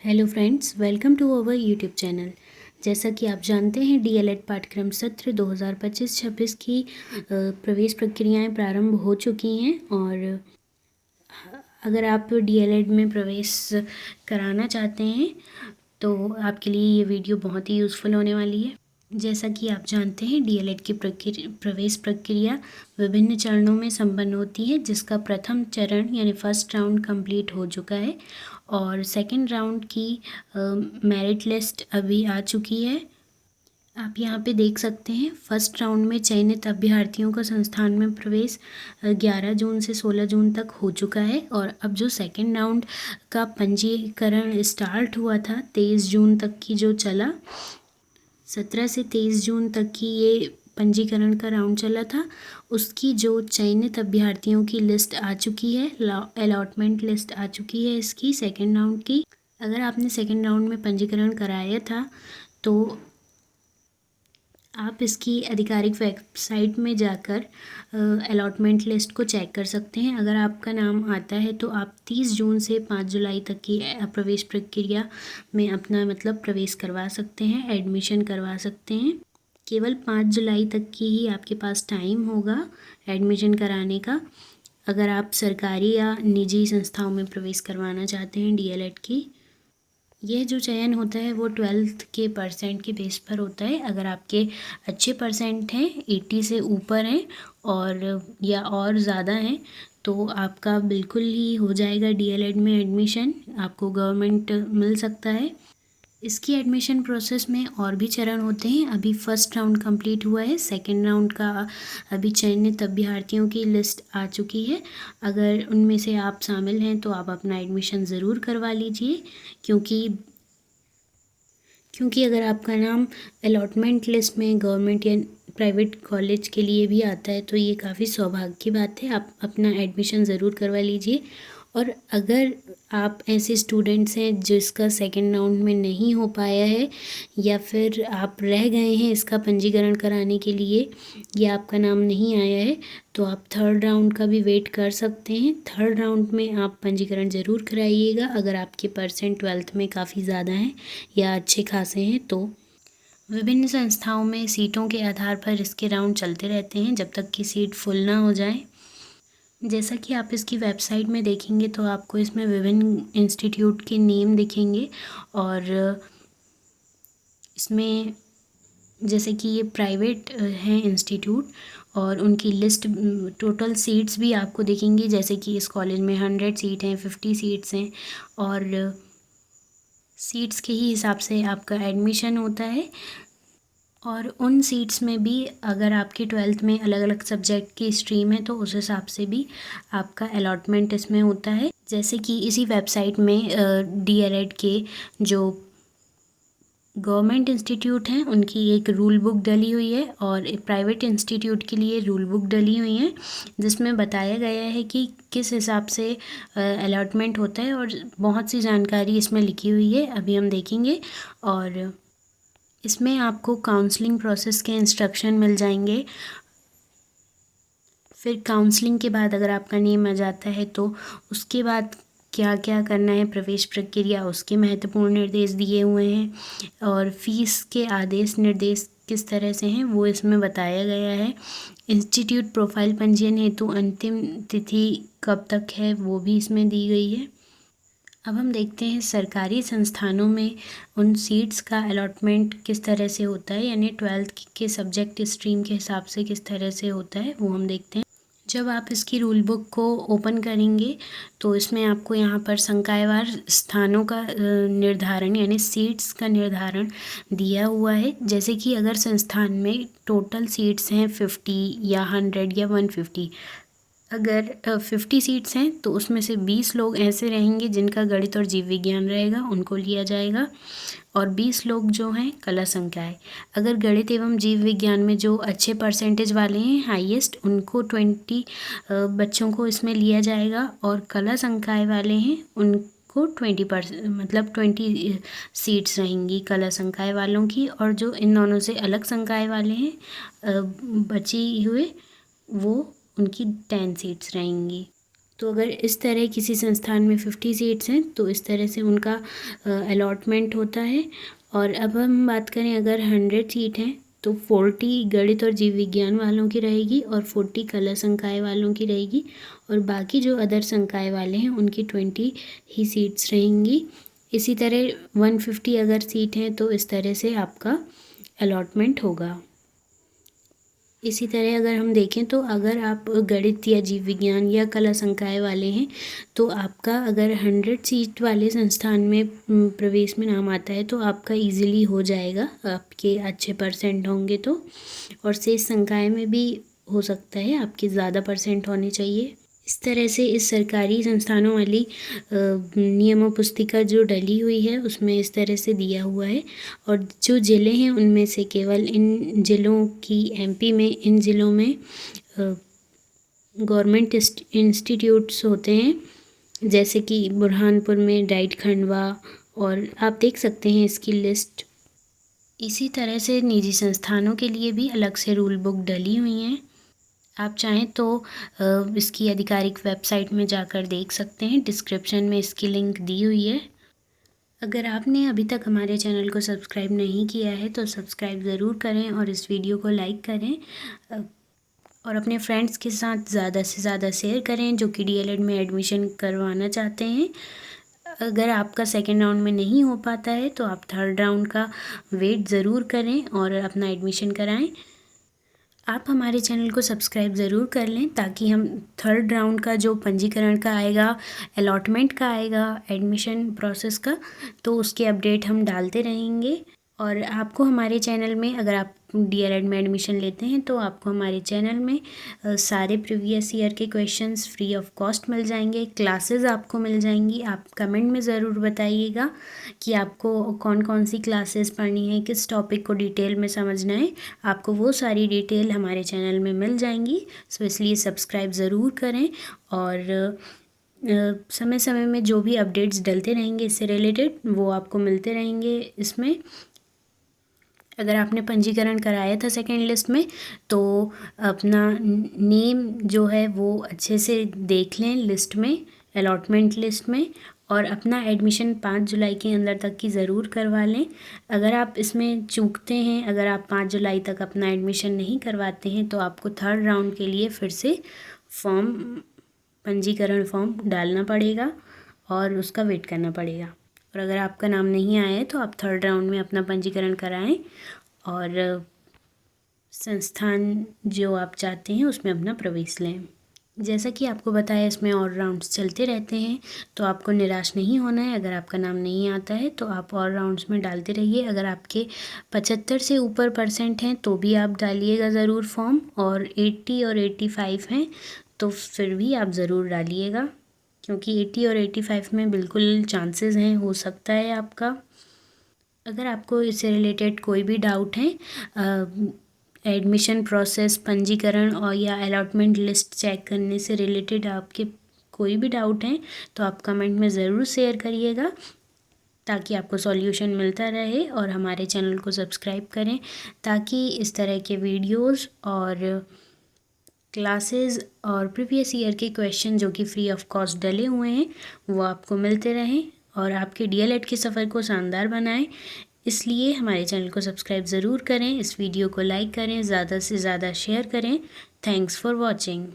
Hello friends, welcome to our YouTube channel. जैसा कि आप जानते हैं, डीएलएड पाठ्यक्रम सत्र 2025-26 की प्रवेश प्रक्रियाएं प्रारंभ हो चुकी हैं। और अगर आप डीएलएड में प्रवेश कराना चाहते हैं तो आपके लिए ये वीडियो बहुत ही यूज़फुल होने वाली है। जैसा कि आप जानते हैं, डीएलएड की प्रवेश प्रक्रिया विभिन्न चरणों में संपन्न होती है, जिसका प्रथम चरण यानी फर्स्ट राउंड कंप्लीट हो चुका है और सेकंड राउंड की मेरिट लिस्ट अभी आ चुकी है। आप यहाँ पे देख सकते हैं, फर्स्ट राउंड में चयनित अभ्यर्थियों का संस्थान में प्रवेश 11 जून से 16 जून तक हो चुका है। और अब जो सेकंड राउंड का पंजीकरण स्टार्ट हुआ था 23 जून तक की जो चला, 17 से 23 जून तक की ये पंजीकरण का राउंड चला था, उसकी जो चयनित अभ्यर्थियों की लिस्ट आ चुकी है, अलॉटमेंट लिस्ट आ चुकी है इसकी सेकंड राउंड की। अगर आपने सेकंड राउंड में पंजीकरण कराया था तो आप इसकी आधिकारिक वेबसाइट में जाकर अलॉटमेंट लिस्ट को चेक कर सकते हैं। अगर आपका नाम आता है तो आप 30 जून से 5 जुलाई तक की प्रवेश प्रक्रिया में अपना प्रवेश करवा सकते हैं, एडमिशन करवा सकते हैं। केवल 5 जुलाई तक की ही आपके पास टाइम होगा एडमिशन कराने का, अगर आप सरकारी या निजी संस्थाओं में प्रवेश करवाना चाहते हैं डीएलएड की। यह जो चयन होता है वो 12th के परसेंट के बेस पर होता है। अगर आपके अच्छे परसेंट हैं, 80 से ऊपर हैं और ज़्यादा हैं, तो आपका बिल्कुल ही हो जाएगा डीएलएड में एडमिशन, आपको गवर्नमेंट मिल सकता है। इसकी एडमिशन प्रोसेस में और भी चरण होते हैं। अभी फर्स्ट राउंड कंप्लीट हुआ है, सेकंड राउंड का अभी चयनित अभ्यर्थियों की लिस्ट आ चुकी है। अगर उनमें से आप शामिल हैं तो आप अपना एडमिशन ज़रूर करवा लीजिए, क्योंकि अगर आपका नाम अलॉटमेंट लिस्ट में गवर्नमेंट या प्राइवेट कॉलेज के लिए भी आता है तो ये काफ़ी सौभाग्य की बात है। आप अपना एडमिशन ज़रूर करवा लीजिए। और अगर आप ऐसे स्टूडेंट्स हैं जिसका सेकंड राउंड में नहीं हो पाया है, या फिर आप रह गए हैं इसका पंजीकरण कराने के लिए या आपका नाम नहीं आया है, तो आप थर्ड राउंड का भी वेट कर सकते हैं। थर्ड राउंड में आप पंजीकरण ज़रूर कराइएगा अगर आपके परसेंट 12th में काफ़ी ज़्यादा हैं या अच्छे खासे हैं तो। विभिन्न संस्थाओं में सीटों के आधार पर इसके राउंड चलते रहते हैं जब तक कि सीट फुल ना हो जाए। जैसा कि आप इसकी वेबसाइट में देखेंगे तो आपको इसमें विभिन्न इंस्टीट्यूट के नेम दिखेंगे, और इसमें जैसे कि ये प्राइवेट हैं इंस्टीट्यूट और उनकी लिस्ट, टोटल सीट्स भी आपको दिखेंगी। जैसे कि इस कॉलेज में 100 सीट हैं, 50 सीट्स हैं, और सीट्स के ही हिसाब से आपका एडमिशन होता है। और उन सीट्स में भी अगर आपकी 12th में अलग अलग सब्जेक्ट की स्ट्रीम है तो उस हिसाब से भी आपका अलॉटमेंट इसमें होता है। जैसे कि इसी वेबसाइट में डीएलएड के जो गवर्नमेंट इंस्टीट्यूट हैं उनकी एक रूल बुक डली हुई है और प्राइवेट इंस्टीट्यूट के लिए रूल बुक डली हुई है, जिसमें बताया गया है कि किस हिसाब से अलॉटमेंट होता है, और बहुत सी जानकारी इसमें लिखी हुई है, अभी हम देखेंगे। और इसमें आपको काउंसलिंग प्रोसेस के इंस्ट्रक्शन मिल जाएंगे। फिर काउंसलिंग के बाद अगर आपका नेम आ जाता है तो उसके बाद क्या क्या करना है, प्रवेश प्रक्रिया, उसके महत्वपूर्ण निर्देश दिए हुए हैं। और फीस के आदेश निर्देश किस तरह से हैं वो इसमें बताया गया है। इंस्टीट्यूट प्रोफाइल पंजीयन हेतु अंतिम तिथि कब तक है वो भी इसमें दी गई है। अब हम देखते हैं सरकारी संस्थानों में उन सीट्स का अलॉटमेंट किस तरह से होता है, यानी 12th के सब्जेक्ट स्ट्रीम के हिसाब से किस तरह से होता है वो हम देखते हैं। जब आप इसकी रूल बुक को ओपन करेंगे तो इसमें आपको यहाँ पर संकायवार स्थानों का निर्धारण यानी सीट्स का निर्धारण दिया हुआ है। जैसे कि अगर संस्थान में टोटल सीट्स हैं 50 या 100 या 150, अगर 50 सीट्स हैं तो उसमें से 20 लोग ऐसे रहेंगे जिनका गणित और जीव विज्ञान रहेगा, उनको लिया जाएगा। और 20 लोग जो हैं कला संकाय, अगर गणित एवं जीव विज्ञान में जो अच्छे परसेंटेज वाले हैं हाईएस्ट, उनको 20 बच्चों को इसमें लिया जाएगा। और कला संकाय वाले हैं उनको 20 सीट्स रहेंगी कला संकाय वालों की। और जो इन दोनों से अलग संकाय वाले हैं बची हुए, वो उनकी 10 सीट्स रहेंगी। तो अगर इस तरह किसी संस्थान में 50 सीट्स हैं तो इस तरह से उनका अलॉटमेंट होता है। और अब हम बात करें अगर 100 सीट हैं तो 40 गणित और जीव विज्ञान वालों की रहेगी और 40 कला संकाय वालों की रहेगी, और बाकी जो अदर संकाय वाले हैं उनकी 20 ही सीट्स रहेंगी। इसी तरह 150 अगर सीट हैं तो इस तरह से आपका अलॉटमेंट होगा। इसी तरह अगर हम देखें तो अगर आप गणित या जीव विज्ञान या कला संकाय वाले हैं तो आपका अगर 100 सीट वाले संस्थान में प्रवेश में नाम आता है तो आपका इजीली हो जाएगा, आपके अच्छे परसेंट होंगे तो। और शेष संकाय में भी हो सकता है, आपके ज़्यादा परसेंट होने चाहिए। इस तरह से इस सरकारी संस्थानों वाली नियम पुस्तिका जो डली हुई है उसमें इस तरह से दिया हुआ है। और जो ज़िले हैं उनमें से केवल इन ज़िलों की एमपी में इन ज़िलों में गवर्नमेंट इंस्टीट्यूट्स होते हैं, जैसे कि बुरहानपुर में डाइट खंडवा, और आप देख सकते हैं इसकी लिस्ट। इसी तरह से निजी संस्थानों के लिए भी अलग से रूल बुक डली हुई हैं। आप चाहें तो इसकी आधिकारिक वेबसाइट में जाकर देख सकते हैं, डिस्क्रिप्शन में इसकी लिंक दी हुई है। अगर आपने अभी तक हमारे चैनल को सब्सक्राइब नहीं किया है तो सब्सक्राइब ज़रूर करें और इस वीडियो को लाइक करें और अपने फ्रेंड्स के साथ ज़्यादा से ज़्यादा शेयर करें जो कि डीएलएड में एडमिशन करवाना चाहते हैं। अगर आपका सेकेंड राउंड में नहीं हो पाता है तो आप थर्ड राउंड का वेट ज़रूर करें और अपना एडमिशन कराएं। आप हमारे चैनल को सब्सक्राइब ज़रूर कर लें ताकि हम थर्ड राउंड का जो पंजीकरण का आएगा, अलॉटमेंट का आएगा, एडमिशन प्रोसेस का, तो उसके अपडेट हम डालते रहेंगे। और आपको हमारे चैनल में अगर आप डीएलएड में एडमिशन लेते हैं तो आपको हमारे चैनल में सारे प्रीवियस ईयर के क्वेश्चंस फ्री ऑफ कॉस्ट मिल जाएंगे, क्लासेस आपको मिल जाएंगी। आप कमेंट में ज़रूर बताइएगा कि आपको कौन कौन सी क्लासेस पढ़नी है, किस टॉपिक को डिटेल में समझना है, आपको वो सारी डिटेल हमारे चैनल में मिल जाएंगी। सो इसलिए सब्सक्राइब ज़रूर करें और समय समय में जो भी अपडेट्स डलते रहेंगे इससे रिलेटेड वो आपको मिलते रहेंगे। इसमें अगर आपने पंजीकरण कराया था सेकेंड लिस्ट में तो अपना नेम जो है वो अच्छे से देख लें लिस्ट में, अलॉटमेंट लिस्ट में, और अपना एडमिशन 5 जुलाई के अंदर तक की ज़रूर करवा लें। अगर आप इसमें चूकते हैं, अगर आप 5 जुलाई तक अपना एडमिशन नहीं करवाते हैं तो आपको थर्ड राउंड के लिए फिर से पंजीकरण फॉर्म डालना पड़ेगा और उसका वेट करना पड़ेगा। और अगर आपका नाम नहीं आया है तो आप थर्ड राउंड में अपना पंजीकरण कराएं और संस्थान जो आप चाहते हैं उसमें अपना प्रवेश लें। जैसा कि आपको बताया इसमें और राउंड्स चलते रहते हैं तो आपको निराश नहीं होना है। अगर आपका नाम नहीं आता है तो आप और राउंड्स में डालते रहिए। अगर आपके 75 से ऊपर परसेंट हैं तो भी आप डालिएगा ज़रूर फॉर्म, और 80 और 85 हैं तो फिर भी आप ज़रूर डालिएगा, क्योंकि 80 और 85 में बिल्कुल चांसेस हैं, हो सकता है आपका। अगर आपको इससे रिलेटेड कोई भी डाउट है, एडमिशन प्रोसेस, पंजीकरण और या अलॉटमेंट लिस्ट चेक करने से रिलेटेड आपके कोई भी डाउट हैं तो आप कमेंट में ज़रूर शेयर करिएगा ताकि आपको सॉल्यूशन मिलता रहे। और हमारे चैनल को सब्सक्राइब करें ताकि इस तरह के वीडियोस और क्लासेस और प्रीवियस ईयर के क्वेश्चन जो कि फ्री ऑफ कॉस्ट डले हुए हैं वो आपको मिलते रहें और आपके डीएलएड के सफ़र को शानदार बनाएं। इसलिए हमारे चैनल को सब्सक्राइब ज़रूर करें, इस वीडियो को लाइक करें, ज़्यादा से ज़्यादा शेयर करें। Thanks for watching.